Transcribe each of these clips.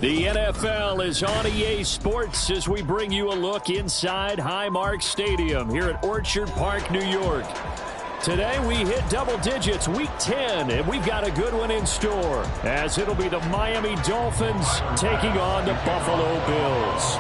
The NFL is on EA Sports as we bring you a look inside Highmark Stadium here at Orchard Park, New York. Today we hit double digits, Week 10, and we've got a good one in store as it'll be the Miami Dolphins taking on the Buffalo Bills.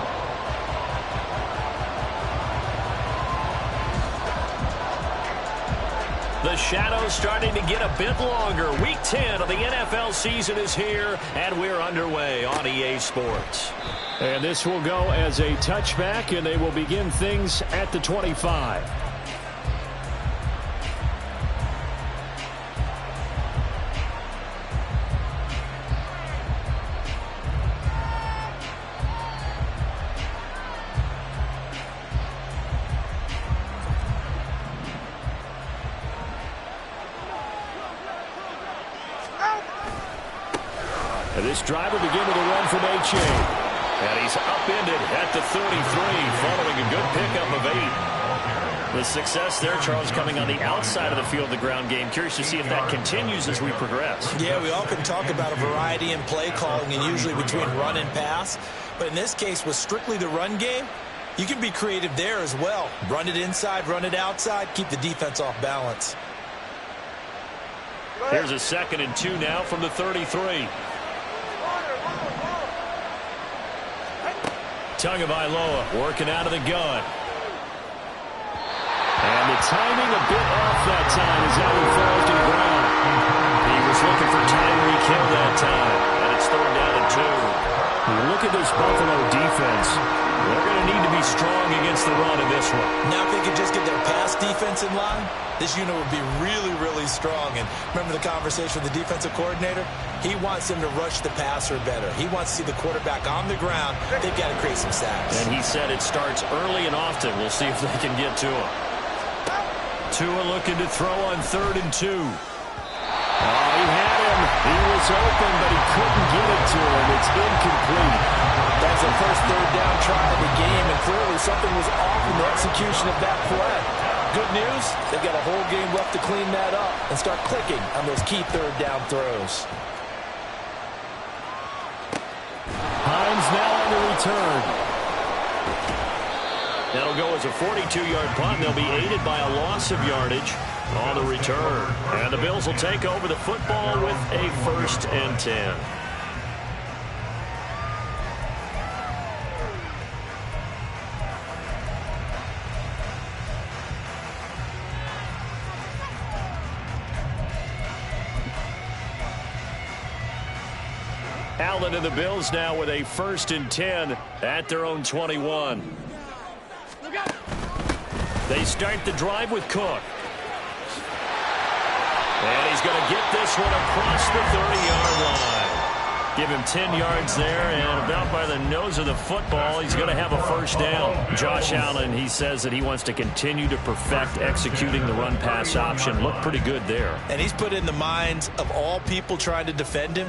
The shadow's starting to get a bit longer. Week 10 of the NFL season is here, and we're underway on EA Sports. And this will go as a touchback, and they will begin things at the 25. And this drive will begin with a run from H.A. And he's upended at the 33 following a good pickup of 8. The success there, Charles, coming on the outside of the field, the ground game. Curious to see if that continues as we progress. Yeah, we often talk about a variety in play calling and usually between run and pass. But in this case, with strictly the run game, you can be creative there as well. Run it inside, run it outside, keep the defense off balance. Here's a 2nd and 2 now from the 33. Tagovailoa working out of the gun. And the timing a bit off that time as that one falls to the ground. He was looking for Tyreek Hill that time, and it's 3rd down and 2. You look at this Buffalo defense. They're going to need to be strong against the run in this one. Now if they could just get their pass defense in line, this unit would be really, really strong. And remember the conversation with the defensive coordinator? He wants them to rush the passer better. He wants to see the quarterback on the ground. They've got to create some sacks. And he said it starts early and often. We'll see if they can get to him. Tua looking to throw on 3rd and 2. Oh, he had him. He was open, but he couldn't get it to him. It's incomplete. That's the first 3rd down try of the game, and clearly something was off in the execution of that play. Good news, they've got a whole game left to clean that up and start clicking on those key 3rd down throws. Hines now on the return. That'll go as a 42-yard punt. They'll be aided by a loss of yardage on the return. And the Bills will take over the football with a 1st and 10. Allen and the Bills now with a 1st and 10 at their own 21. They start the drive with Cook. And he's going to get this one across the 30-yard line. Give him 10 yards there, and about by the nose of the football, he's going to have a 1st down. Josh Allen, he says that he wants to continue to perfect executing the run-pass option. Looked pretty good there. And he's put in the minds of all people trying to defend him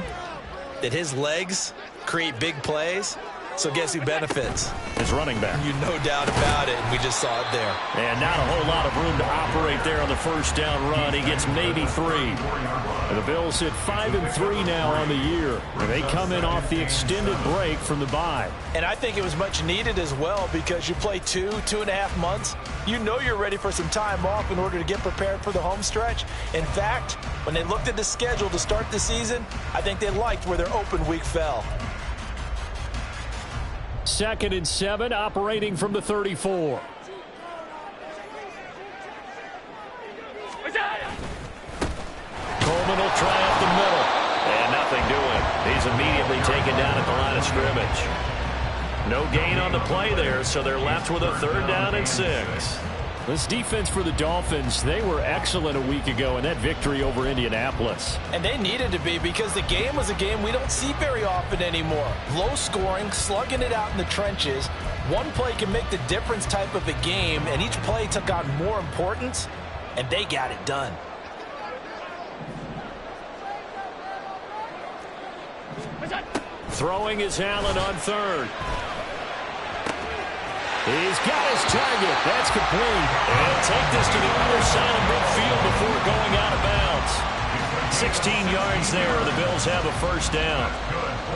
that his legs create big plays. So guess who benefits? His running back. You no doubt about it, and we just saw it there. And not a whole lot of room to operate there on the 1st down run. He gets maybe 3. And the Bills hit 5 and 3 now on the year. And they come in off the extended break from the bye. And I think it was much needed as well because you play 2.5 months. You know you're ready for some time off in order to get prepared for the home stretch. In fact, when they looked at the schedule to start the season, I think they liked where their open week fell. 2nd and 7, operating from the 34. Coleman will try up the middle. And nothing doing. He's immediately taken down at the line of scrimmage. No gain on the play there, so they're left with a 3rd down and 6. This defense for the Dolphins, they were excellent a week ago in that victory over Indianapolis. And they needed to be because the game was a game we don't see very often anymore. Low scoring, slugging it out in the trenches. One play can make the difference type of a game, and each play took on more importance, and they got it done. Throwing is Allen on 3rd. He's got his target. That's complete. And take this to the other side of midfield before going out of bounds. 16 yards there. The Bills have a 1st down.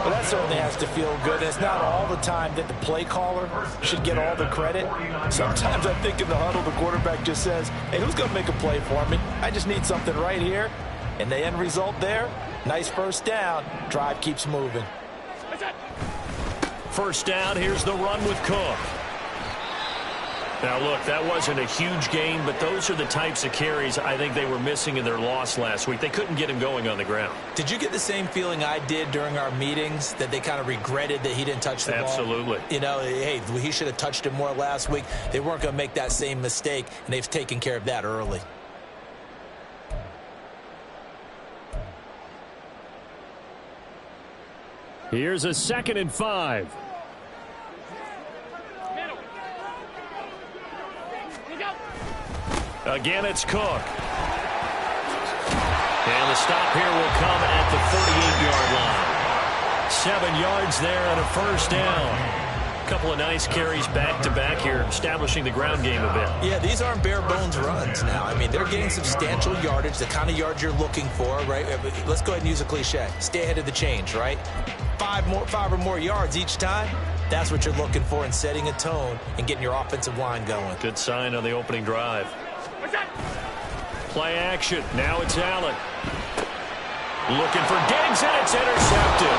Well, that's certainly has to feel good. And it's not all the time that the play caller should get all the credit. Sometimes I think in the huddle, the quarterback just says, hey, who's going to make a play for me? I just need something right here. And the end result there, nice first down. Drive keeps moving. First down, here's the run with Cook. Now, look, that wasn't a huge gain, but those are the types of carries I think they were missing in their loss last week. They couldn't get him going on the ground. Did you get the same feeling I did during our meetings, that they kind of regretted that he didn't touch the ball? Absolutely. You know, hey, he should have touched it more last week. They weren't going to make that same mistake, and they've taken care of that early. Here's a 2nd and 5. Again, it's Cook. And the stop here will come at the 48-yard line. 7 yards there and a first down. A couple of nice carries back-to-back here, establishing the ground game a bit. Yeah, these aren't bare-bones runs now. I mean, they're getting substantial yardage, the kind of yards you're looking for, right? Let's go ahead and use a cliche. Stay ahead of the change, right? 5 or more yards each time. That's what you're looking for in setting a tone and getting your offensive line going. Good sign on the opening drive. Play action. Now it's Allen. Looking for Diggs, and it's intercepted.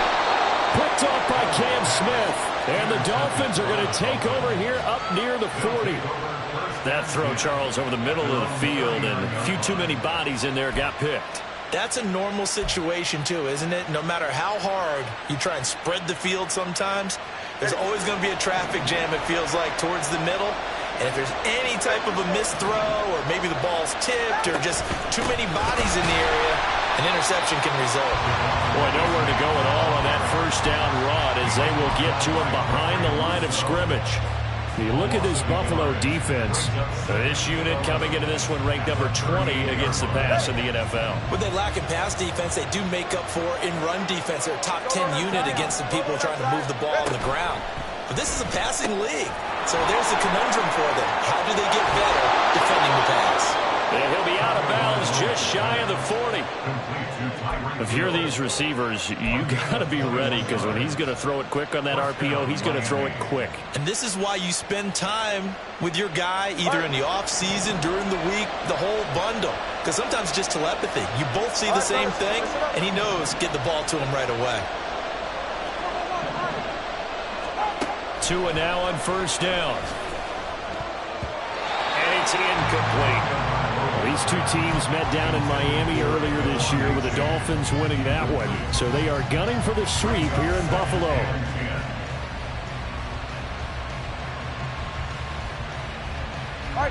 Picked off by Cam Smith. And the Dolphins are going to take over here up near the 40. That throw, Charles, over the middle of the field, and a few too many bodies in there got picked. That's a normal situation, too, isn't it? No matter how hard you try and spread the field sometimes, there's always going to be a traffic jam, it feels like, towards the middle. And if there's any type of a missed throw, or maybe the ball's tipped, or just too many bodies in the area, an interception can result. Boy, nowhere to go at all on that first down run as they will get to him behind the line of scrimmage. You look at this Buffalo defense. This unit coming into this one ranked number 20 against the pass in the NFL. When they lack in pass defense, they do make up for in run defense. They're a top 10 unit against the people trying to move the ball on the ground. But this is a passing league. So there's a conundrum for them. How do they get better defending the pass? And he'll be out of bounds just shy of the 40. If you're these receivers, you got to be ready, because when he's going to throw it quick on that RPO, he's going to throw it quick. And this is why you spend time with your guy either in the offseason, during the week, the whole bundle. Because sometimes it's just telepathy. You both see the same thing, and he knows get the ball to him right away. Tua now on first down. And it's incomplete. These two teams met down in Miami earlier this year, with the Dolphins winning that one. So they are gunning for the sweep here in Buffalo.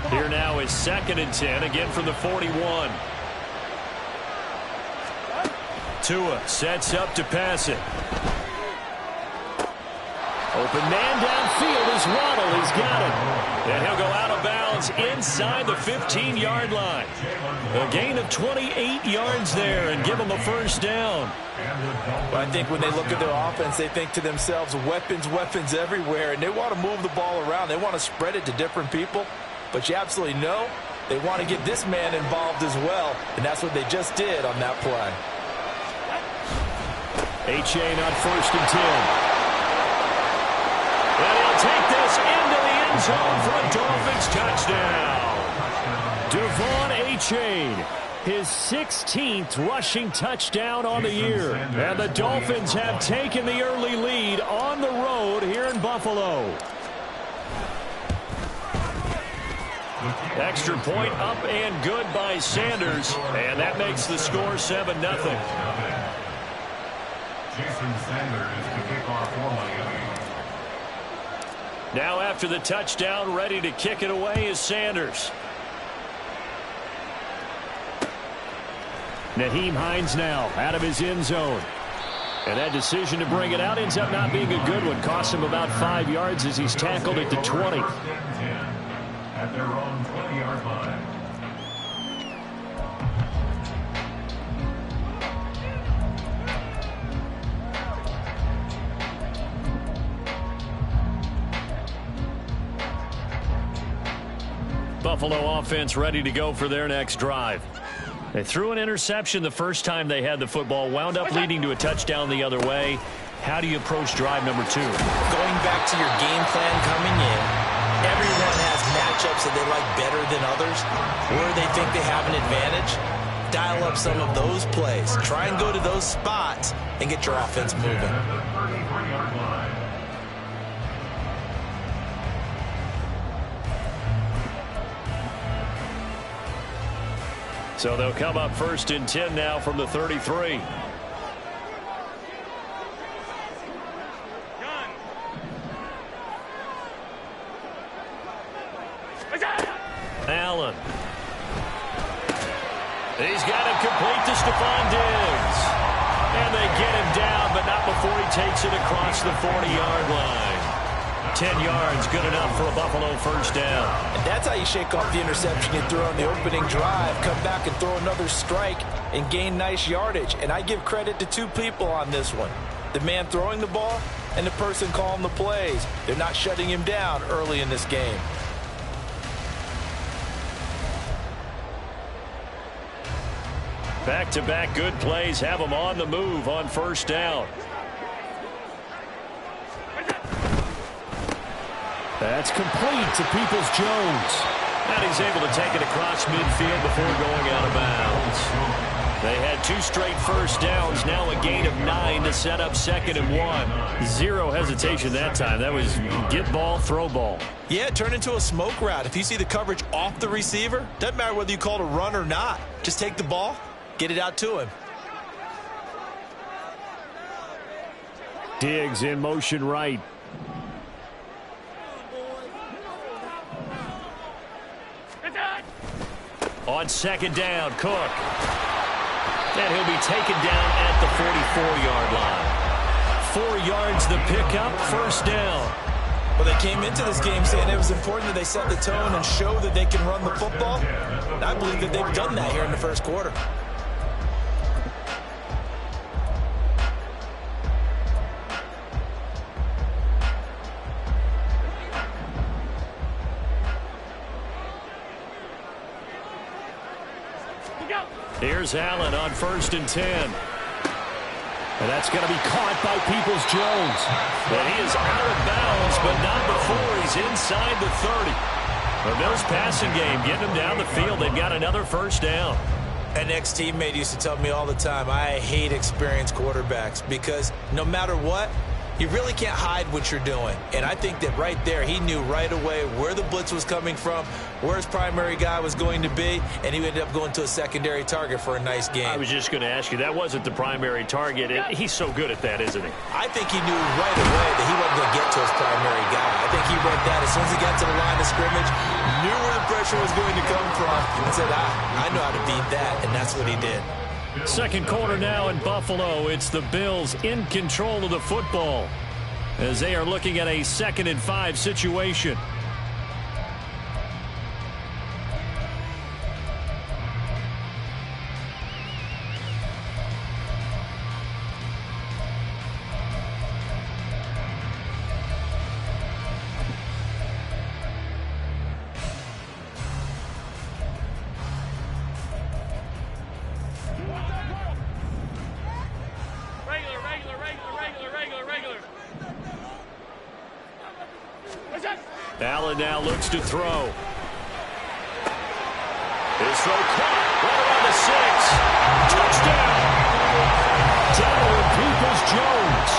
Here now is 2nd and 10, again from the 41. Tua sets up to pass it. Open man downfield is Waddle. He's got it. And he'll go out of bounds inside the 15-yard line. A gain of 28 yards there and give them a first down. Well, I think when they look at their offense, they think to themselves, weapons, weapons everywhere. And they want to move the ball around. They want to spread it to different people. But you absolutely know they want to get this man involved as well. And that's what they just did on that play. A-Chain on 1st and 10. And he'll take this into the end zone for a Dolphins touchdown. Devon A-Chain, his 16th rushing touchdown on the year. And the Dolphins have taken the early lead on the road here in Buffalo. Extra point up and good by Sanders. And that makes the score 7-0. Jason Sanders to kick off for Miami. Now after the touchdown, ready to kick it away is Sanders. Nyheim Hines now out of his end zone. And that decision to bring it out ends up not being a good one. Cost him about 5 yards as he's tackled at the 20. At their own 20-yard line. Buffalo offense ready to go for their next drive. They threw an interception the first time they had the football, wound up leading to a touchdown the other way. How do you approach drive number 2? Going back to your game plan coming in, everyone has matchups that they like better than others, where they think they have an advantage. Dial up some of those plays. Try and go to those spots and get your offense moving. So they'll come up 1st and 10 now from the 33. Allen. He's got it complete to Stephon Diggs. And they get him down, but not before he takes it across the 40-yard line. 10 yards, good enough for a Buffalo first down. And that's how you shake off the interception you threw on the opening drive. Come back and throw another strike and gain nice yardage. And I give credit to 2 people on this one. The man throwing the ball and the person calling the plays. They're not shutting him down early in this game. Back-to-back good plays have them on the move on first down. That's complete to Peoples-Jones. And he's able to take it across midfield before going out of bounds. They had 2 straight first downs, now a gain of 9 to set up 2nd and 1. 0 hesitation that time. That was get ball, throw ball. Yeah, it turned into a smoke route. If you see the coverage off the receiver, doesn't matter whether you call it a run or not. Just take the ball, get it out to him. Diggs in motion right. On 2nd down, Cook. And he'll be taken down at the 44-yard line. 4 yards the pickup, first down. Well, they came into this game saying it was important that they set the tone and show that they can run the football. And I believe that they've done that here in the first quarter. Here's Allen on 1st and 10. And that's going to be caught by Peoples-Jones. And he is out of bounds, but not before he's inside the 30. The Bills passing game, getting him down the field. They've got another first down. An ex-teammate used to tell me all the time, I hate experienced quarterbacks because no matter what, you really can't hide what you're doing. And I think that right there, he knew right away where the blitz was coming from, where his primary guy was going to be, and he ended up going to a secondary target for a nice game. I was just going to ask you, that wasn't the primary target. He's so good at that, isn't he? I think he knew right away that he wasn't going to get to his primary guy. I think he read that as soon as he got to the line of scrimmage, knew where the pressure was going to come from, and said, I know how to beat that, and that's what he did. Second quarter now in Buffalo. It's the Bills in control of the football as they are looking at a 2nd and 5 situation. Allen now looks to throw. His throw caught right around the 6. Touchdown! Donovan Peoples-Jones.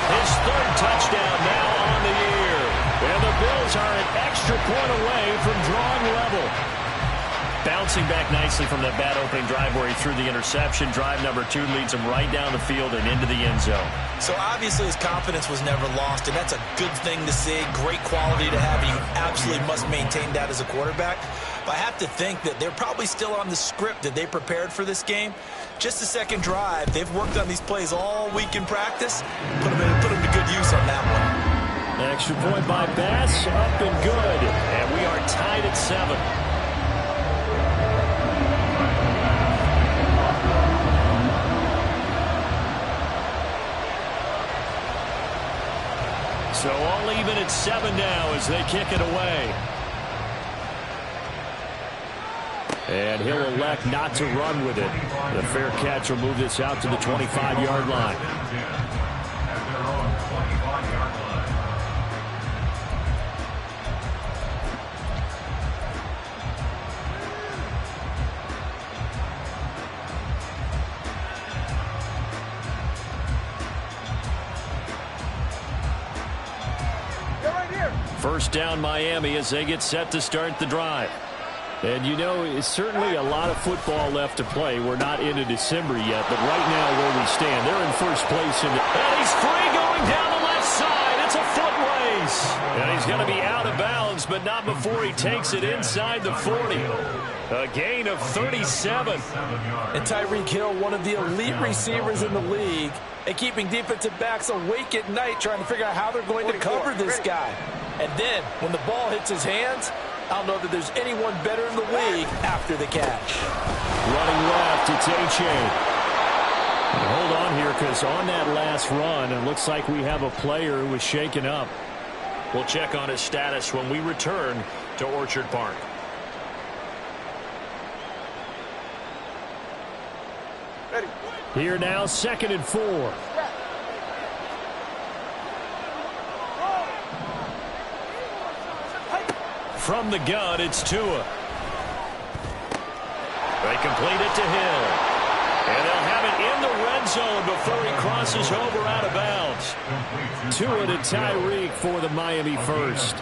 His 3rd touchdown now on the year. And the Bills are an extra point away from drawing level. Bouncing back nicely from that bad opening drive where he threw the interception. Drive number 2 leads him right down the field and into the end zone. So obviously his confidence was never lost, and that's a good thing to see. Great quality to have. You absolutely must maintain that as a quarterback. But I have to think that they're probably still on the script that they prepared for this game. Just the second drive. They've worked on these plays all week in practice. Put them to good use on that one. Extra point by Bass, up and good. And we are tied at 7. So all even at 7 now as they kick it away. And he'll elect not to run with it. The fair catch will move this out to the 25-yard line. First down Miami as they get set to start the drive. And you know, it's certainly a lot of football left to play. We're not into December yet, but right now where we stand, they're in first place. And he's free going down the left side. It's a foot race. And he's going to be out of bounds, but not before he takes it inside the 40. A gain of 37. And Tyreek Hill, one of the elite receivers in the league, and keeping defensive backs awake at night trying to figure out how they're going to cover this guy. And then, when the ball hits his hands, I don't know that there's anyone better in the league after the catch. Running left, it's H.A. Hold on here, because on that last run, it looks like we have a player who was shaken up. We'll check on his status when we return to Orchard Park. Ready. Here now, 2nd and 4. From the gun, it's Tua. They complete it to Hill. And they'll have it in the red zone before he crosses over out of bounds. Tua to Tyreek for the Miami first.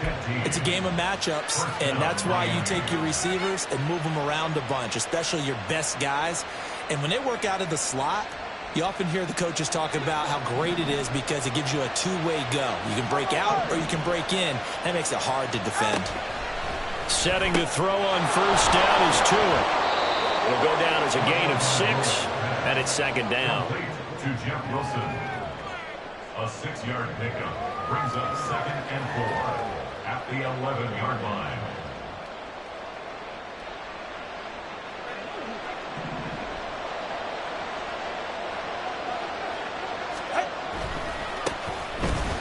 It's a game of matchups, and that's why you take your receivers and move them around a bunch, especially your best guys. And when they work out of the slot, you often hear the coaches talk about how great it is because it gives you a two-way go. You can break out or you can break in. That makes it hard to defend. Setting to throw on first down is Tua. It'll go down as a gain of 6, and it's 2nd down. To Jeff Wilson. A 6-yard pickup brings up 2nd and 4 at the 11-yard line.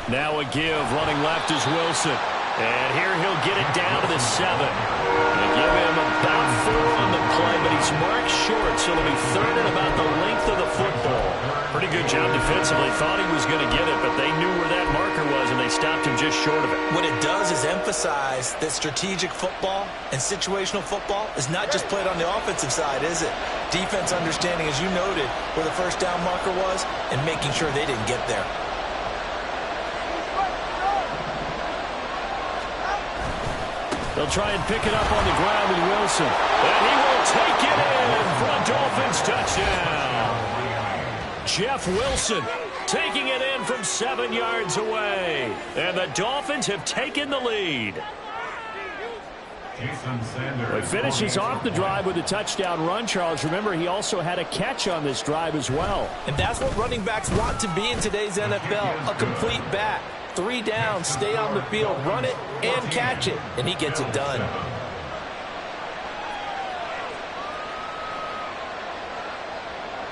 Now a give, running left is Wilson. And here he'll get it down to the 7. They give him about 4 on the play, but he's marked short, so it'll be 3rd and about the length of the football. Pretty good job defensively. Thought he was going to get it, but they knew where that marker was, and they stopped him just short of it. What it does is emphasize that strategic football and situational football is not just played on the offensive side, is it? Defense understanding, as you noted, where the first down marker was and making sure they didn't get there. They'll try and pick it up on the ground with Wilson. And he will take it in for a Dolphins touchdown. Jeff Wilson taking it in from 7 yards away. And the Dolphins have taken the lead. He finishes off the drive with a touchdown run, Charles. Remember, he also had a catch on this drive as well. And that's what running backs want to be in today's NFL, a complete back. 3 downs, stay on the field, run it, and catch it. And he gets it done.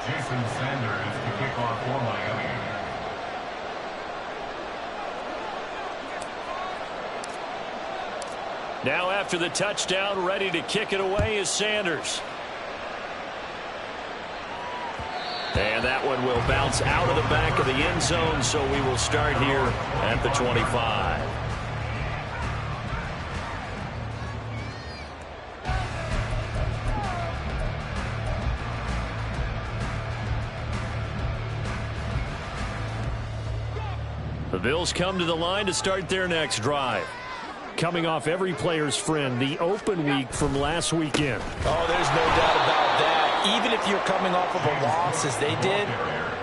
Jason Sanders to kick off for Miami. Now after the touchdown, ready to kick it away is Sanders. And that one will bounce out of the back of the end zone, so we will start here at the 25. The Bills come to the line to start their next drive. Coming off every player's friend, the open week from last weekend. Oh, there's no doubt about that. Even if you're coming off of a loss as they did,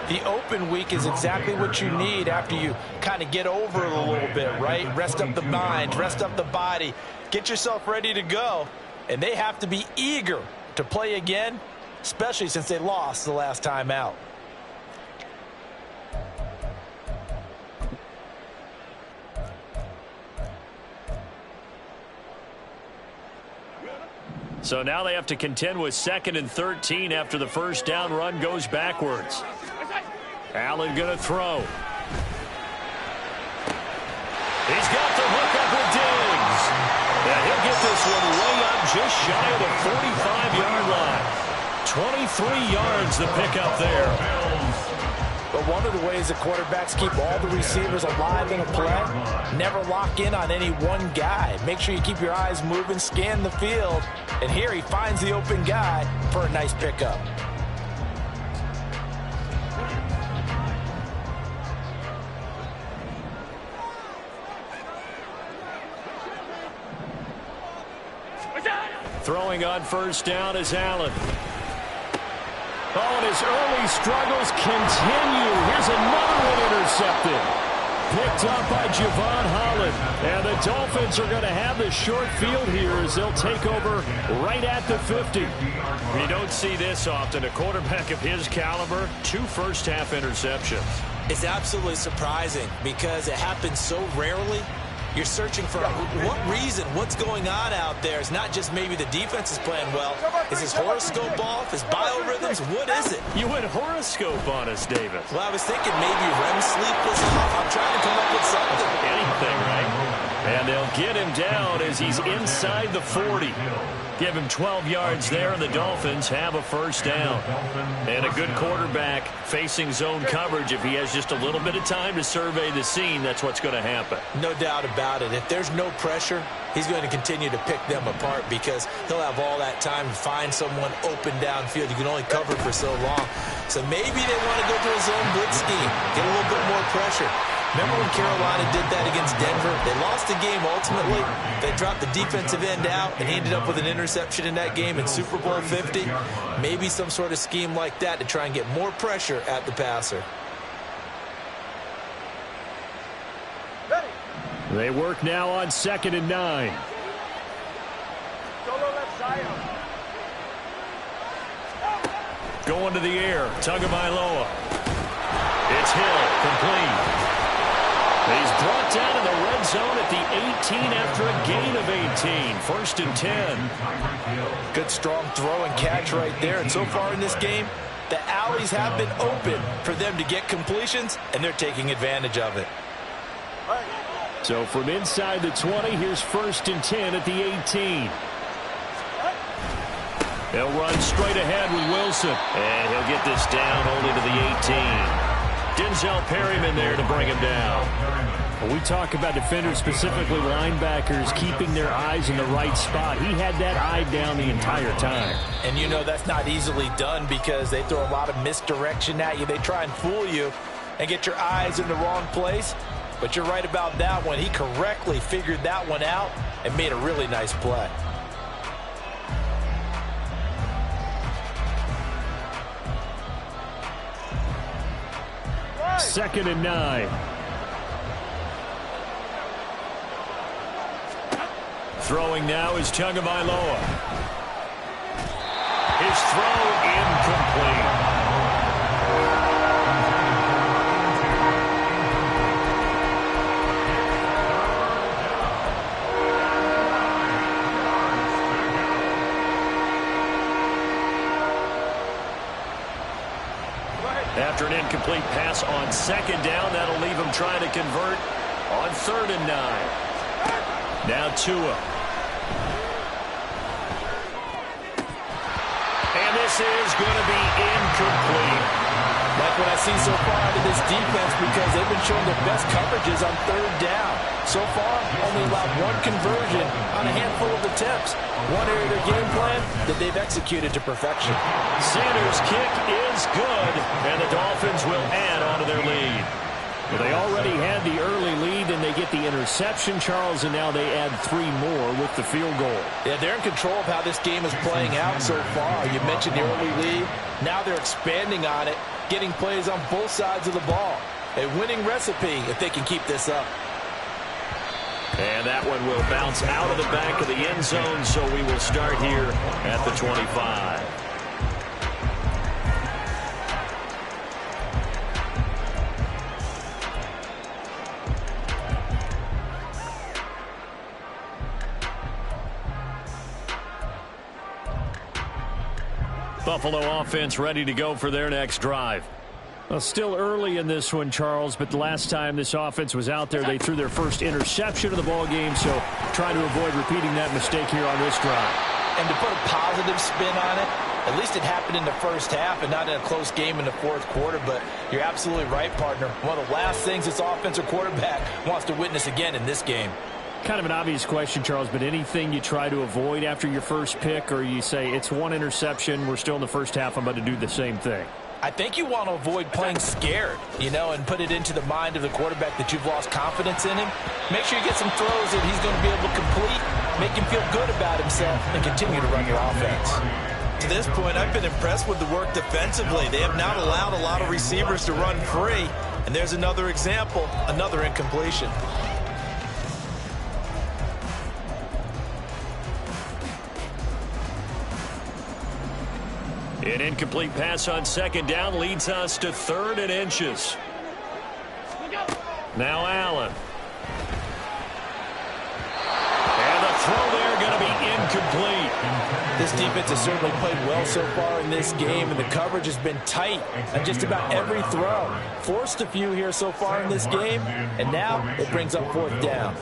the open week is exactly what you need after you kind of get over it a little bit, right? Rest up the mind, rest up the body, get yourself ready to go. And they have to be eager to play again, especially since they lost the last time out. So now they have to contend with 2nd and 13 after the first down run goes backwards. Allen going to throw. He's got the hook up with Diggs. And he'll get this one way up just shy of the 45-yard line. 23 yards the pickup there. But one of the ways that quarterbacks keep all the receivers alive in a play, never lock in on any one guy. Make sure you keep your eyes moving, scan the field. And here he finds the open guy for a nice pickup. Throwing on first down is Allen. Oh, and his early struggles continue. Here's another one intercepted. Picked up by Javon Holland. And the Dolphins are going to have the short field here as they'll take over right at the 50. You don't see this often. A quarterback of his caliber, 2 first-half interceptions. It's absolutely surprising because it happens so rarely. You're searching for what reason, what's going on out there. It's not just maybe the defense is playing well. Is his horoscope off? His biorhythms? What is it? You went horoscope on us, Davis. Well, I was thinking maybe REM sleep was off. I'm trying to come up with something. Anything, right? And they'll get him down as he's inside the 40. Give him 12 yards there, and the Dolphins have a first down. And a good quarterback facing zone coverage. If he has just a little bit of time to survey the scene, that's what's going to happen. No doubt about it. If there's no pressure, he's going to continue to pick them apart because he'll have all that time to find someone open downfield. You can only cover for so long. So maybe they want to go to a zone blitz scheme, get a little bit more pressure. Remember when Carolina did that against Denver? They lost the game ultimately. They dropped the defensive end out, and he ended up with an interception in that game in Super Bowl 50. Maybe some sort of scheme like that to try and get more pressure at the passer. They work now on 2nd and 9. Going to the air, Tagovailoa. It's Hill, complete. He's brought down in the red zone at the 18 after a gain of 18. 1st and 10. Good strong throw and catch right there. And so far in this game, the alleys have been open for them to get completions, and they're taking advantage of it. So from inside the 20, here's 1st and 10 at the 18. They'll run straight ahead with Wilson. And he'll get this down only to the 18. Denzel Perryman there to bring him down. When we talk about defenders, specifically linebackers, keeping their eyes in the right spot, he had that eye down the entire time. And you know that's not easily done because they throw a lot of misdirection at you. They try and fool you and get your eyes in the wrong place. But you're right about that one. He correctly figured that one out and made a really nice play. Second and 9. Throwing now is Tagovailoa. His throw incomplete. After an incomplete pass on 2nd down, that'll leave him trying to convert on 3rd and 9. Now Tua. And this is going to be incomplete. Like what I see so far out of this defense because they've been showing their best coverages on 3rd down. So far, only allowed 1 conversion on a handful of attempts. One area of their game plan that they've executed to perfection. Sanders' kick is good, and the Dolphins will add on to their lead. Well, they already had the early lead, and they get the interception, Charles, and now they add 3 more with the field goal. Yeah, they're in control of how this game is playing out so far. You mentioned the early lead. Now they're expanding on it, getting plays on both sides of the ball. A winning recipe if they can keep this up. And that one will bounce out of the back of the end zone, so we will start here at the 25. Buffalo offense ready to go for their next drive. Well, still early in this one, Charles, but the last time this offense was out there, they threw their first interception of the ball game, so trying to avoid repeating that mistake here on this drive. And to put a positive spin on it, at least it happened in the first half and not in a close game in the 4th quarter, but you're absolutely right, partner. One of the last things this offensive quarterback wants to witness again in this game. Kind of an obvious question, Charles, but anything you try to avoid after your first pick, or you say it's 1 interception, we're still in the first half, I'm about to do the same thing? I think you want to avoid playing scared, you know, and put it into the mind of the quarterback that you've lost confidence in him. Make sure you get some throws that he's going to be able to complete make him feel good about himself, and continue to run your offense. To this point, I've been impressed with the work defensively. They have not allowed a lot of receivers to run free. And there's another example, another incompletion. An incomplete pass on second down leads us to 3rd and inches. Now Allen. And the throw there going to be incomplete. This defense has certainly played well so far in this game, and the coverage has been tight on just about every throw. Forced a few here so far in this game, and now it brings up 4th down.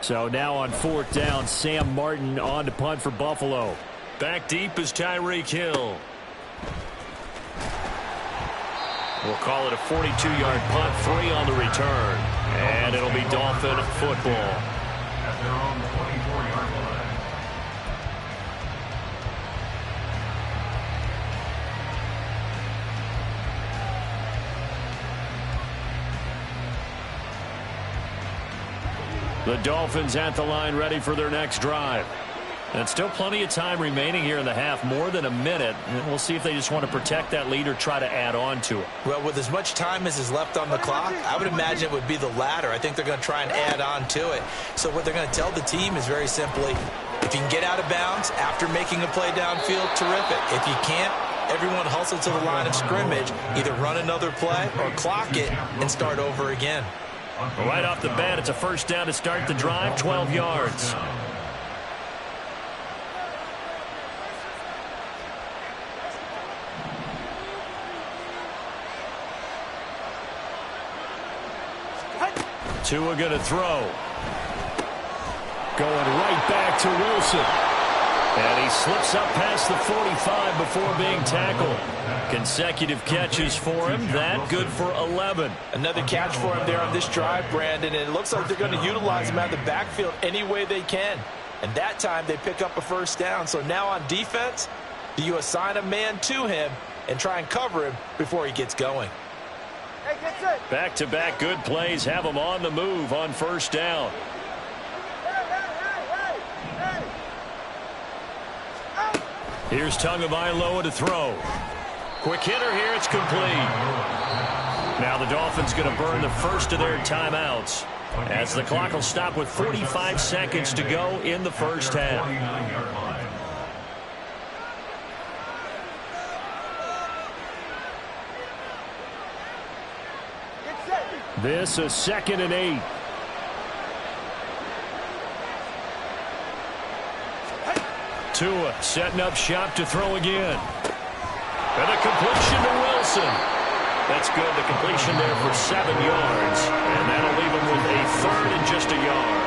So now on 4th down, Sam Martin on to punt for Buffalo. Back deep is Tyreek Hill. We'll call it a 42-yard punt, 3 on the return. And it'll be Dolphin football. At their own 24-yard line. The Dolphins at the line, ready for their next drive. And still plenty of time remaining here in the half, more than a minute. And we'll see if they just want to protect that lead or try to add on to it. Well, with as much time as is left on the clock, I would imagine it would be the latter. I think they're going to try and add on to it. So what they're going to tell the team is very simply, if you can get out of bounds after making a play downfield, terrific. If you can't, everyone hustle to the line of scrimmage, either run another play or clock it and start over again. Right off the bat, it's a 1st down to start the drive, 12 yards. Tua going to throw. Going right back to Wilson. And he slips up past the 45 before being tackled. Consecutive catches for him. That good for 11. Another catch for him there on this drive, Brandon, and it looks like they're going to utilize him out of the backfield any way they can. And that time they pick up a 1st down. So now on defense, do you assign a man to him and try and cover him before he gets going? Back-to-back good plays have him on the move on 1st down. Here's Tagovailoa to throw. Quick hitter here, it's complete. Now the Dolphins going to burn the first of their timeouts as the clock will stop with 45 seconds to go in the 1st half. This is 2nd and 8. Tua setting up shop to throw again. And a completion to Wilson. That's good. The completion there for 7 yards. And that'll leave him with a 3rd and just a yard.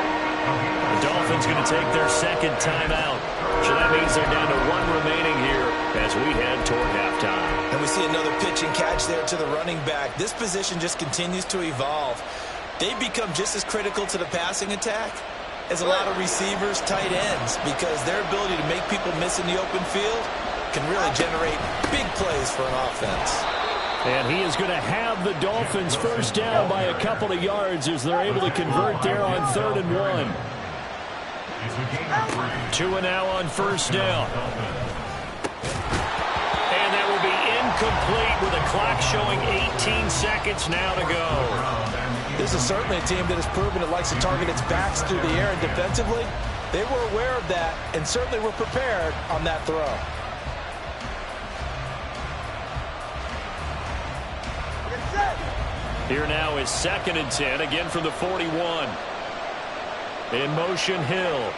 The Dolphins going to take their 2nd timeout. So that means they're down to 1 remaining here as we head toward halftime. And we see another pitch and catch there to the running back. This position just continues to evolve. They become just as critical to the passing attack as a lot of receivers, tight ends, because their ability to make people miss in the open field can really generate big plays for an offense. And he is going to have the Dolphins 1st down by a couple of yards as they're able to convert there on 3rd and 1. Tua now on 1st down. And that will be incomplete with a clock showing 18 seconds now to go. This is certainly a team that has proven it likes to target its backs through the air, and defensively, they were aware of that and certainly were prepared on that throw. Here now is 2nd and 10, again from the 41. In motion, Hill.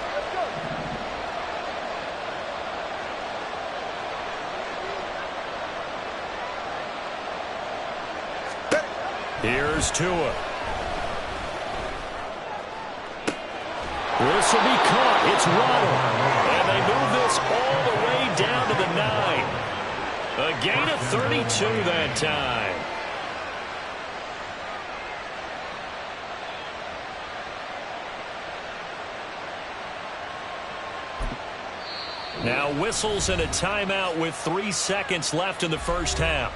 Here's Tua. This will be caught. It's Waddle. And they move this all the way down to the 9. A gain of 32 that time. Now whistles and a timeout with 3 seconds left in the 1st half.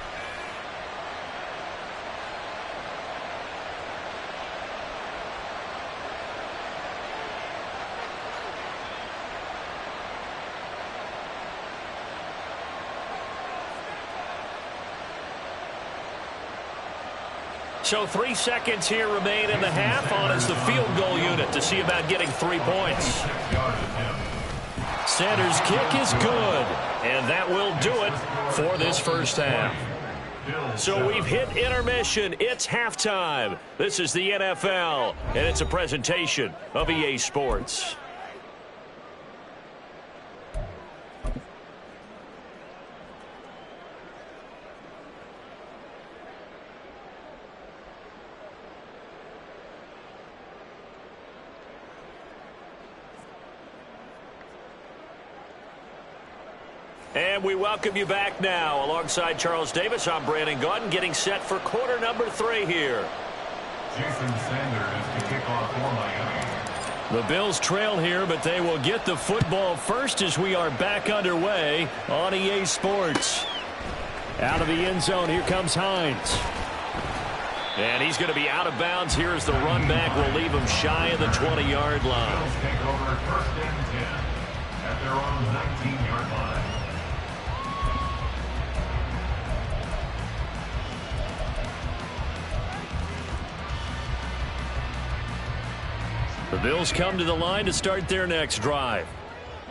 So 3 seconds here remain in the half. On is the field goal unit to see about getting 3 points. Center's kick is good, and that will do it for this first half. So we've hit intermission. It's halftime. This is the NFL, and it's a presentation of EA Sports. And we welcome you back now. Alongside Charles Davis, I'm Brandon Gaudin, getting set for quarter number 3 here. Jason Sanders to kick off for Miami. The Bills trail here, but they will get the football first as we are back underway on EA Sports. Out of the end zone, here comes Hines. And he's going to be out of bounds. Here's the run back. Will leave him shy of the 20-yard line. Bills take over first and 10 at their own 19-yard line. The Bills come to the line to start their next drive.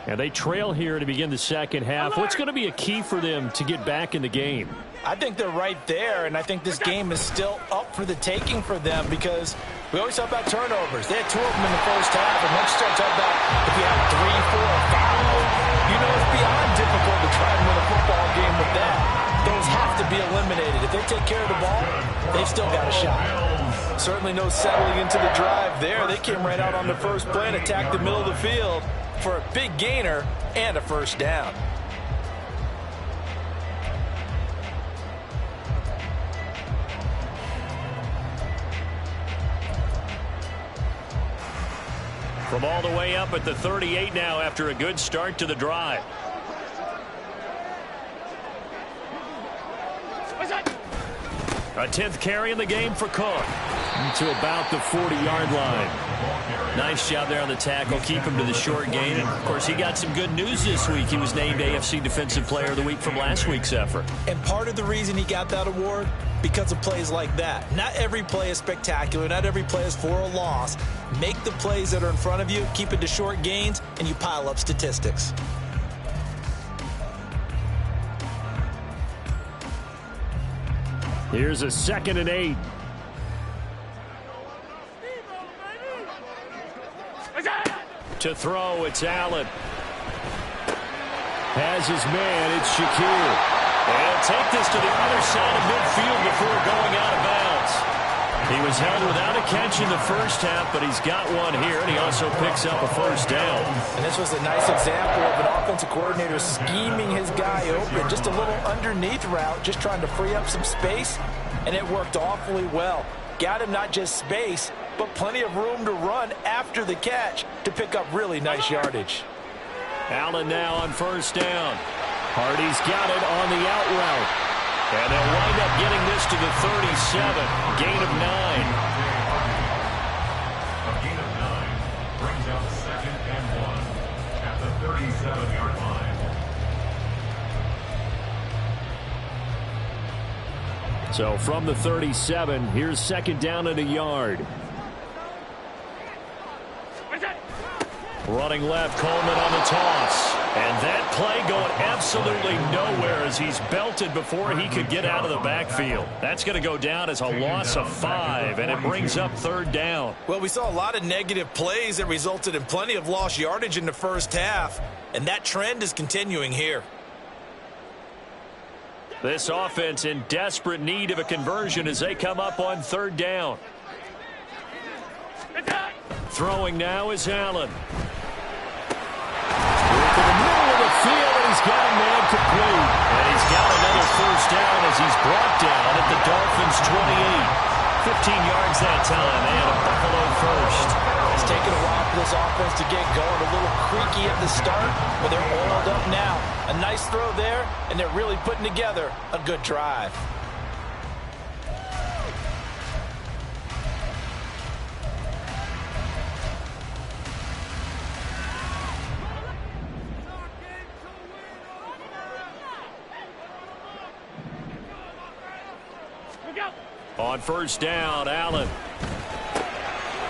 And they trail here to begin the second half. What's going to be a key for them to get back in the game? I think they're right there, and I think this game is still up for the taking for them because we always talk about turnovers. They had 2 of them in the first half, and once you start talking about if you have 3, 4, 5, you know it's beyond difficult to try and win a football game with that. Those have to be eliminated. If they take care of the ball, they've still got a shot. Certainly no settling into the drive there. They came right out on the first play and attacked the middle of the field for a big gainer and a first down. From all the way up at the 38 now after a good start to the drive. A 10th carry in the game for Cook. To about the 40-yard line. Nice job there on the tackle. Keep him to the short gain. And, of course, he got some good news this week. He was named AFC Defensive Player of the Week from last week's effort. And part of the reason he got that award, because of plays like that. Not every play is spectacular. Not every play is for a loss. Make the plays that are in front of you, keep it to short gains, and you pile up statistics. Here's a 2nd and 8. To throw, it's Allen. Has his man, it's Shakir. And take this to the other side of midfield before going out of bounds. He was held without a catch in the first half, but he's got one here, and he also picks up a first down. And this was a nice example of an offensive coordinator scheming his guy open. Just a little underneath route, just trying to free up some space, and it worked awfully well. Got him not just space, but plenty of room to run after the catch to pick up really nice yardage. Allen now on first down. Hardy's got it on the out route. And they'll wind up getting this to the 37. Gain of 9. A gain of 9 brings out 2nd and 1 at the 37-yard line. So from the 37, here's 2nd down and a yard. Running left, Coleman on the toss. And that play going absolutely nowhere as he's belted before he could get out of the backfield. That's going to go down as a loss of 5, and it brings up 3rd down. Well, we saw a lot of negative plays that resulted in plenty of lost yardage in the first half, and that trend is continuing here. This offense in desperate need of a conversion as they come up on 3rd down. Throwing now is Allen. To the middle of the field, and he's got a man complete. And he's got another first down as he's brought down at the Dolphins' 28. 15 yards that time, and a Buffalo first. It's taken a while for this offense to get going. A little creaky at the start, but they're oiled up now. A nice throw there, and they're really putting together a good drive. On first down, Allen.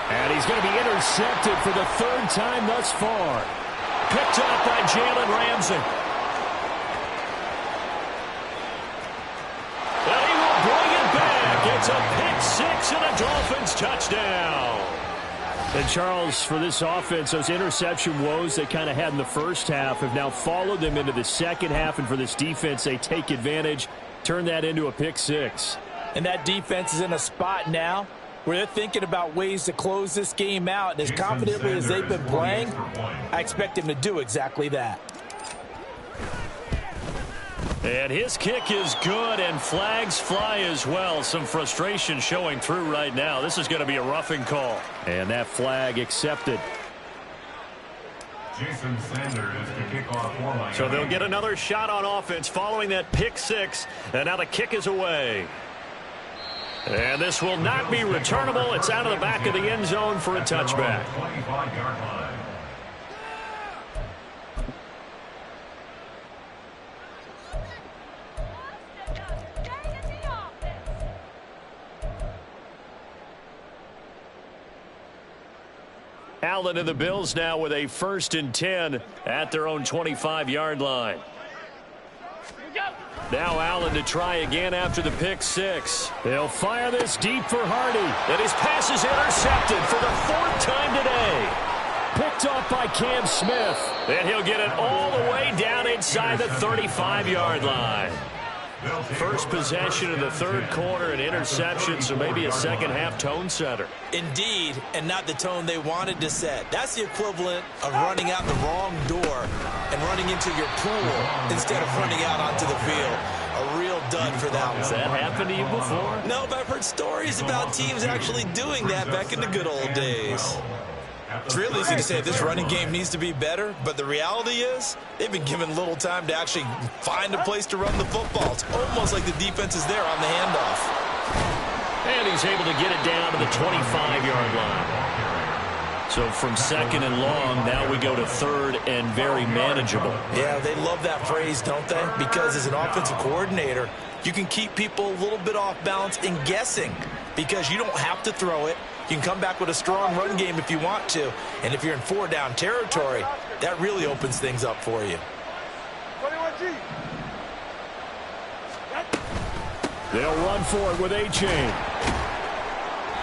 And he's going to be intercepted for the third time thus far. Picked up by Jalen Ramsey. And he will bring it back. It's a pick six and a Dolphins touchdown. And Charles, for this offense, those interception woes they kind of had in the first half have now followed them into the second half. And for this defense, they take advantage, turn that into a pick six. And that defense is in a spot now where they're thinking about ways to close this game out. And as confidently as they've been playing, I expect them to do exactly that. And his kick is good, and flags fly as well. Some frustration showing through right now. This is going to be a roughing call. And that flag accepted. Jason Sanders to kick off for Miami. So they'll get another shot on offense following that pick six. And now the kick is away. And this will not be returnable. It's out of the back of the end zone for a touchback. 25-yard line. Allen and the Bills now with a 1st and 10 at their own 25-yard line. Now Allen to try again after the pick six. They'll fire this deep for Hardy. And his pass is intercepted for the 4th time today. Picked off by Cam Smith. And he'll get it all the way down inside the 35-yard line. First possession of the 3rd quarter, an interception, so maybe a second-half tone setter. Indeed, and not the tone they wanted to set. That's the equivalent of running out the wrong door and running into your pool instead of running out onto the field. A real dud for that one. Has that happened to you before? No, but I've heard stories about teams actually doing that back in the good old days. It's real easy to say this running game needs to be better, but the reality is they've been given little time to actually find a place to run the football. It's almost like the defense is there on the handoff. And he's able to get it down to the 25-yard line. So from 2nd and long, now we go to 3rd and very manageable. Yeah, they love that phrase, don't they? Because as an offensive coordinator, you can keep people a little bit off balance and guessing because you don't have to throw it. You can come back with a strong run game if you want to. And if you're in 4-down territory, that really opens things up for you. They'll run for it with A-Chain.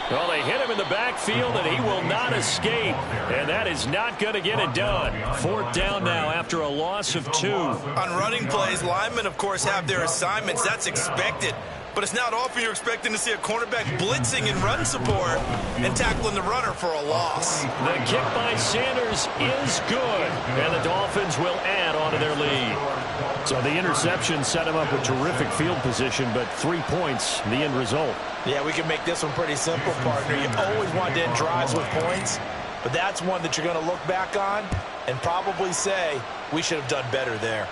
Well, they hit him in the backfield, and he will not escape. And that is not going to get it done. 4th down now after a loss of 2. On running plays, linemen, of course, have their assignments. That's expected. But it's not often you're expecting to see a cornerback blitzing in run support and tackling the runner for a loss. The kick by Sanders is good, and the Dolphins will add on to their lead. So the interception set him up with terrific field position, but 3 points, the end result. Yeah, we can make this one pretty simple, partner. You always want to end drives with points, but that's one that you're going to look back on and probably say, we should have done better there.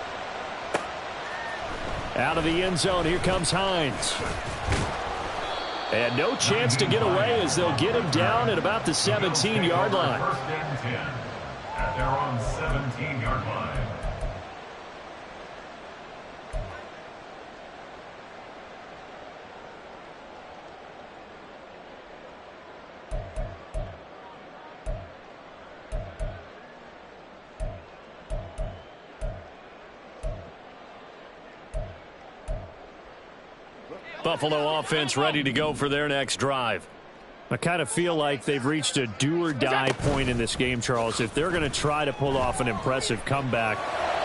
Out of the end zone, here comes Hines. And no chance to get away as they'll get him down at about the 17-yard line. 1st and 10 at their own 17-yard line. Buffalo offense ready to go for their next drive. I kind of feel like they've reached a do-or-die point in this game, Charles. If they're going to try to pull off an impressive comeback,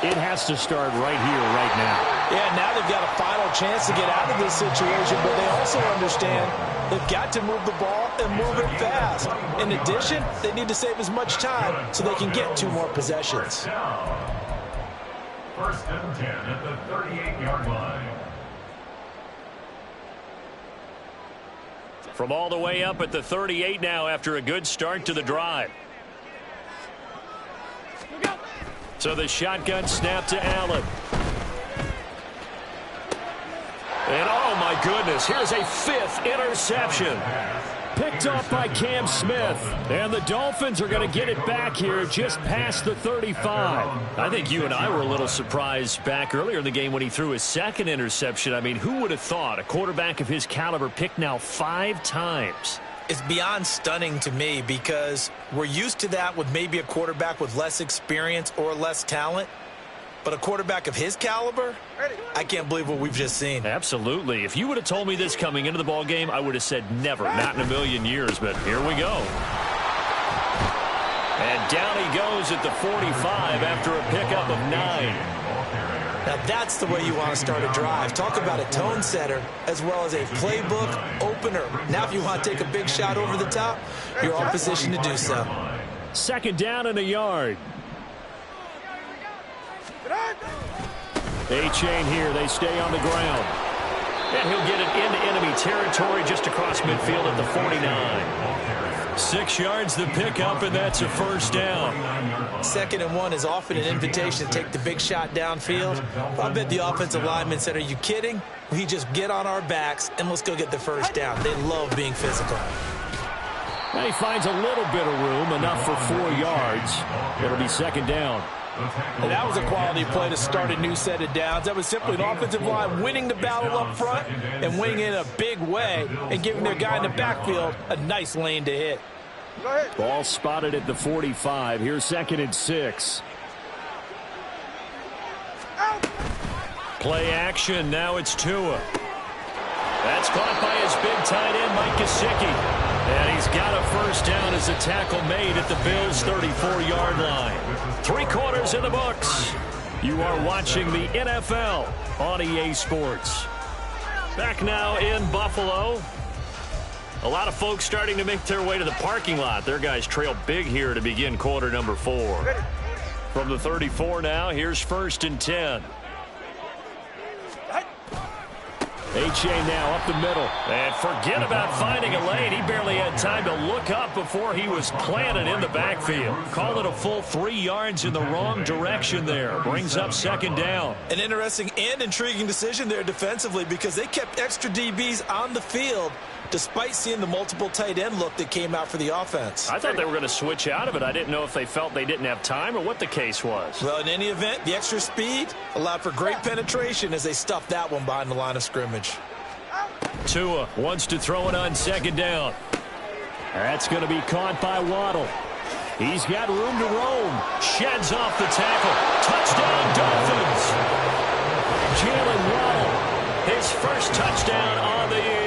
it has to start right here, right now. Yeah, now they've got a final chance to get out of this situation, but they also understand they've got to move the ball and move it fast. In addition, they need to save as much time so they can get 2 more possessions. 1st and 10 at the 38-yard line. From all the way up at the 38 now after a good start to the drive. So the shotgun snap to Allen. And oh my goodness, here's a 5th interception. Picked off by Cam Smith. And the Dolphins are going to get it back here just past the 35. I think you and I were a little surprised back earlier in the game when he threw his second interception. I mean, who would have thought a quarterback of his caliber picked now 5 times? It's beyond stunning to me because we're used to that with maybe a quarterback with less experience or less talent. But a quarterback of his caliber, I can't believe what we've just seen. Absolutely. If you would have told me this coming into the ball game, I would have said never, not in a million years. But here we go. And down he goes at the 45 after a pickup of 9. Now that's the way you want to start a drive. Talk about a tone setter as well as a playbook opener. Now if you want to take a big shot over the top, you're all positioned to do so. Second down and a yard. A-chain here. They stay on the ground. And he'll get it into enemy territory just across midfield at the 49. 6 yards the pickup, and that's a first down. 2nd and 1 is often an invitation to take the big shot downfield. I bet the offensive lineman said, are you kidding? We just get on our backs and let's go get the first down. They love being physical. And he finds a little bit of room, enough for 4 yards. It'll be second down. And that was a quality play to start a new set of downs. That was simply an offensive line winning the battle up front and winning in a big way and giving their guy in the backfield a nice lane to hit. Ball spotted at the 45. Here's 2nd and 6. Play action. Now it's Tua. That's caught by his big tight end, Mike Gesicki. And he's got a first down as a tackle made at the Bills' 34-yard line. 3 quarters in the books. You are watching the NFL on EA Sports. Back now in Buffalo. A lot of folks starting to make their way to the parking lot. Their guys trail big here to begin quarter number 4. From the 34 now, here's 1st and 10. A-chain now up the middle. And forget about finding a lane. He barely had time to look up before he was planted in the backfield. Call it a full 3 yards in the wrong direction there. Brings up 2nd down. An interesting and intriguing decision there defensively because they kept extra DBs on the field despite seeing the multiple tight end look that came out for the offense. I thought they were going to switch out of it. I didn't know if they felt they didn't have time or what the case was. Well, in any event, the extra speed allowed for great penetration as they stuffed that one behind the line of scrimmage. Tua wants to throw it on 2nd down. That's going to be caught by Waddle. He's got room to roam. Sheds off the tackle. Touchdown, Dolphins. Jalen Waddle, his first touchdown on the year.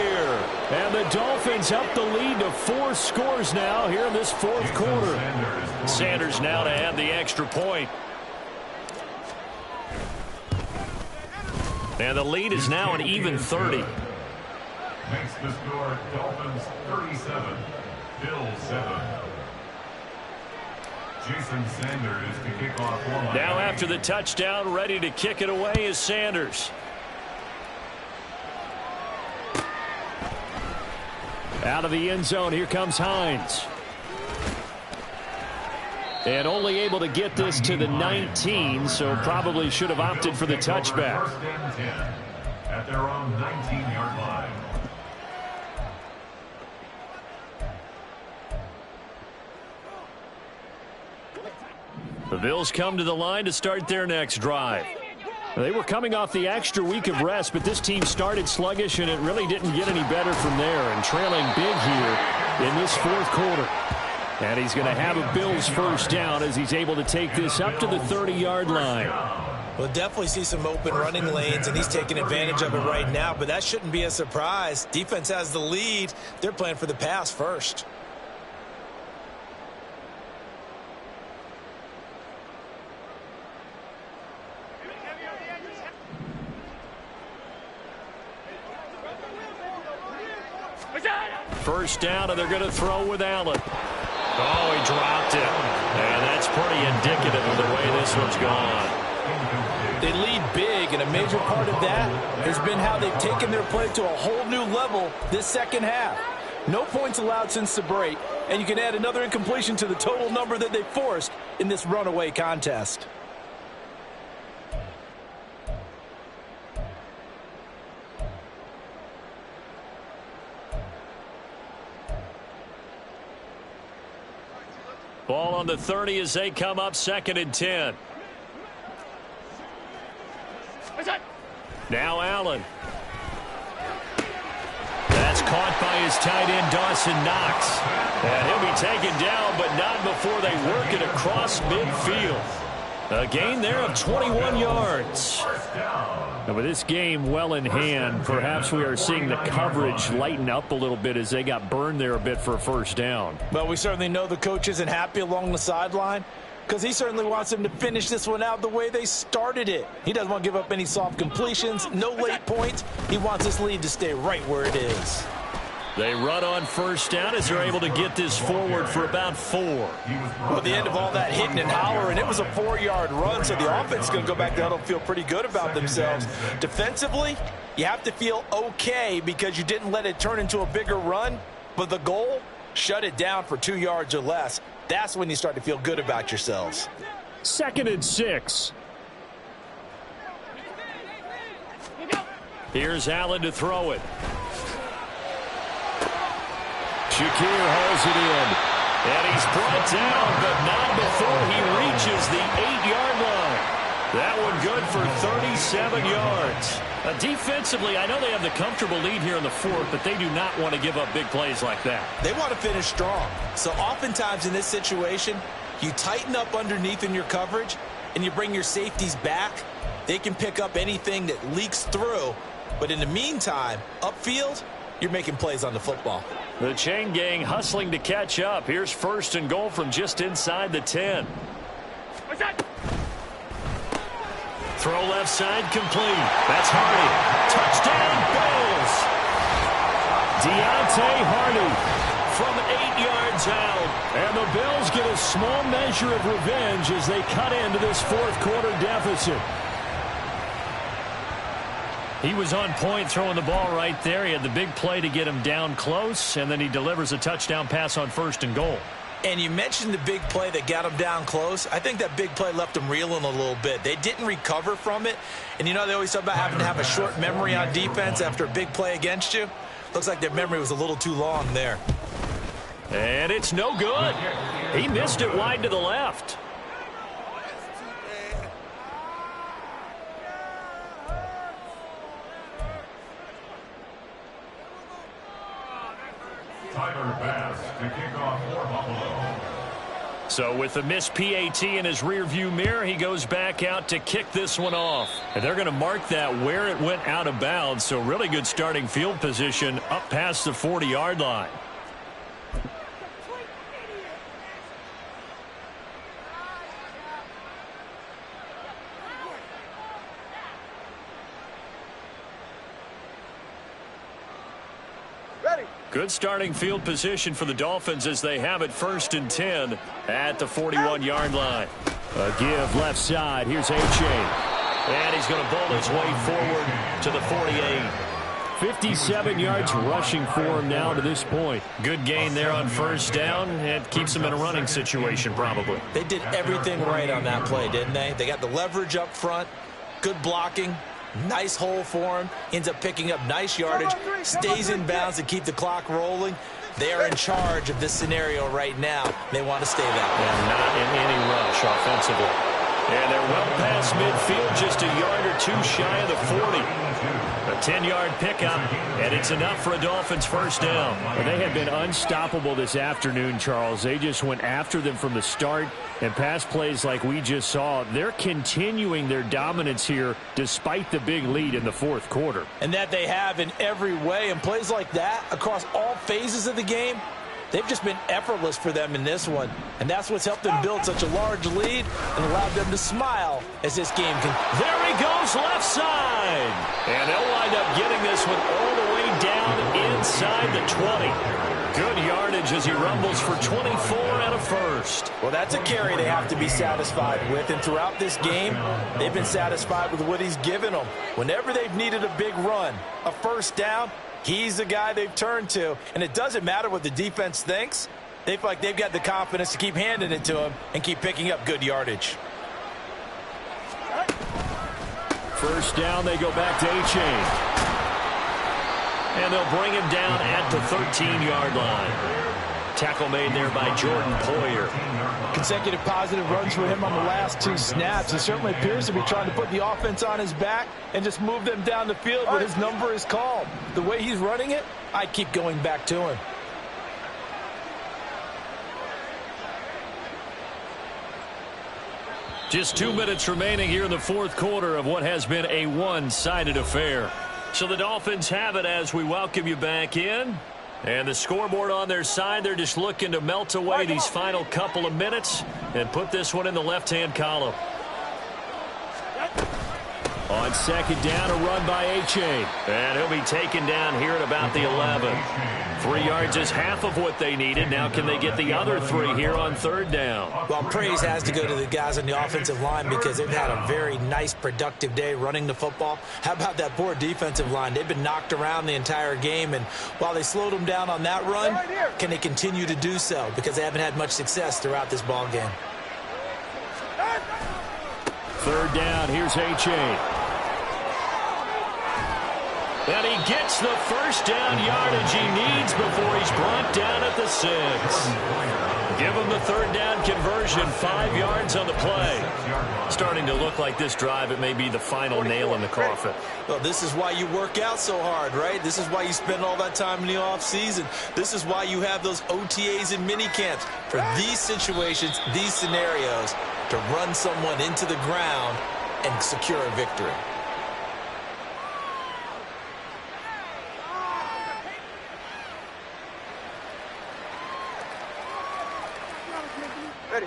And the Dolphins up the lead to 4 scores now here in this 4th quarter. Sanders now to add the extra point. And the lead is now an even 30. Makes the score Dolphins 37, Bills 7. Jason Sanders to kick off one. Now after the touchdown, ready to kick it away is Sanders. Out of the end zone, here comes Hines. And only able to get this to the 19, so probably should have opted for the touchback. 1st and 10 at their own 19-yard line. The Bills come to the line to start their next drive. They were coming off the extra week of rest, but this team started sluggish, and it really didn't get any better from there. And trailing big here in this 4th quarter. And he's going to have a Bills first down as he's able to take this up to the 30-yard line. We'll definitely see some open running lanes, and he's taking advantage of it right now, but that shouldn't be a surprise. Defense has the lead. They're playing for the pass first. First down, and they're going to throw with Allen. Oh, he dropped it. And that's pretty indicative of the way this one's gone. They lead big, and a major part of that has been how they've taken their play to a whole new level this 2nd half. No points allowed since the break, and you can add another incompletion to the total number that they forced in this runaway contest. Ball on the 30 as they come up 2nd and 10. Now Allen. That's caught by his tight end, Dawson Knox. And he'll be taken down, but not before they work it across midfield. A gain there of 21 yards. And with this game well in hand, perhaps we are seeing the coverage lighten up a little bit as they got burned there a bit for a first down. Well, we certainly know the coach isn't happy along the sideline because he certainly wants them to finish this one out the way they started it. He doesn't want to give up any soft completions, no late points. He wants this lead to stay right where it is. They run on first down as they're able to get this forward for about 4. Well, at the end of all that hitting and hollering, it was a 4-yard run, so the offense is going to go back down and feel pretty good about themselves. Defensively, you have to feel okay because you didn't let it turn into a bigger run, but the goal, shut it down for 2 yards or less. That's when you start to feel good about yourselves. 2nd and 6. Here's Allen to throw it. Shakir holds it in. And he's brought down, but not before he reaches the 8-yard line. That one good for 37 yards. Defensively, I know they have the comfortable lead here in the 4th, but they do not want to give up big plays like that. They want to finish strong. So oftentimes in this situation, you tighten up underneath in your coverage, and you bring your safeties back. They can pick up anything that leaks through. But in the meantime, upfield, you're making plays on the football. The chain gang hustling to catch up. Here's 1st and goal from just inside the 10. Throw left side complete. That's Hardy. Touchdown, Bills. Deontay Hardy from 8 yards out. And the Bills get a small measure of revenge as they cut into this 4th quarter deficit. He was on point throwing the ball right there. He had the big play to get him down close, and then he delivers a touchdown pass on 1st and goal. And you mentioned the big play that got him down close. I think that big play left him reeling a little bit. They didn't recover from it. And you know they always talk about having to have a short memory on defense after a big play against you. Looks like their memory was a little too long there. And it's no good. He missed it wide to the left. Tyler Bass to kick off for Buffalo. So with the missed PAT in his rearview mirror, he goes back out to kick this one off. And they're going to mark that where it went out of bounds. So really good starting field position up past the 40-yard line. Good starting field position for the Dolphins as they have it 1st and 10 at the 41-yard line. A give left side. Here's H.A. And he's going to bowl his way forward to the 48. 57 yards rushing for him now to this point. Good gain there on 1st down. It keeps him in a running situation probably. They did everything right on that play, didn't they? They got the leverage up front, good blocking. Nice hole for him. Ends up picking up nice yardage. Stays in bounds to keep the clock rolling. They are in charge of this scenario right now. They want to stay that way. And not in any rush offensively. And they're well past midfield, just a yard or two shy of the 40. A 10-yard pickup, and it's enough for a Dolphins 1st down. Well, they have been unstoppable this afternoon, Charles. They just went after them from the start, and pass plays like we just saw, they're continuing their dominance here despite the big lead in the 4th quarter. And that they have in every way, and plays like that across all phases of the game, they've just been effortless for them in this one. And that's what's helped them build such a large lead and allowed them to smile as this game can. There he goes left side. And they'll wind up getting this one all the way down inside the 20. Good yardage as he rumbles for 24 and a 1st. Well, that's a carry they have to be satisfied with. And throughout this game, they've been satisfied with what he's given them. Whenever they've needed a big run, a 1st down, he's the guy they've turned to. And it doesn't matter what the defense thinks. They feel like they've got the confidence to keep handing it to him and keep picking up good yardage. 1st down, they go back to A-Chain. And they'll bring him down at the 13-yard line. Tackle made there by Jordan Poyer. Consecutive positive runs for him on the last 2 snaps. He certainly appears to be trying to put the offense on his back and just move them down the field when his number is called. The way he's running it, I keep going back to him. Just 2 minutes remaining here in the fourth quarter of what has been a one-sided affair. So the Dolphins have it as we welcome you back in. And the scoreboard on their side, they're just looking to melt away these final couple of minutes and put this one in the left-hand column. On second down, a run by H.A. And he'll be taken down here at about the 11. 3 yards is half of what they needed. Now can they get the other 3 here on third down? Well, praise has to go to the guys on the offensive line because they've had a very nice, productive day running the football. How about that poor defensive line? They've been knocked around the entire game, and while they slowed them down on that run, can they continue to do so? Because they haven't had much success throughout this ball game. Third down, here's H.A. And he gets the first down yardage he needs before he's brought down at the 6. Give him the third down conversion, 5 yards on the play. Starting to look like this drive, it may be the final nail in the coffin. Well, this is why you work out so hard, right? This is why you spend all that time in the offseason. This is why you have those OTAs and mini camps. For these situations, these scenarios, to run someone into the ground and secure a victory. Ready.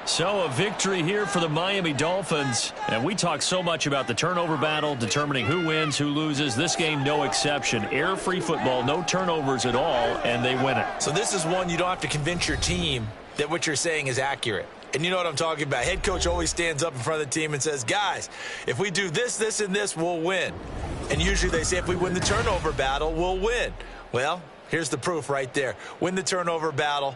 So a victory here for the Miami Dolphins. And we talk so much about the turnover battle, determining who wins, who loses. This game, no exception. Air-free football, no turnovers at all, and they win it. So this is one you don't have to convince your team that what you're saying is accurate. And you know what I'm talking about. Head coach always stands up in front of the team and says, guys, if we do this, this, and this, we'll win. And usually they say if we win the turnover battle, we'll win. Well, here's the proof right there. Win the turnover battle.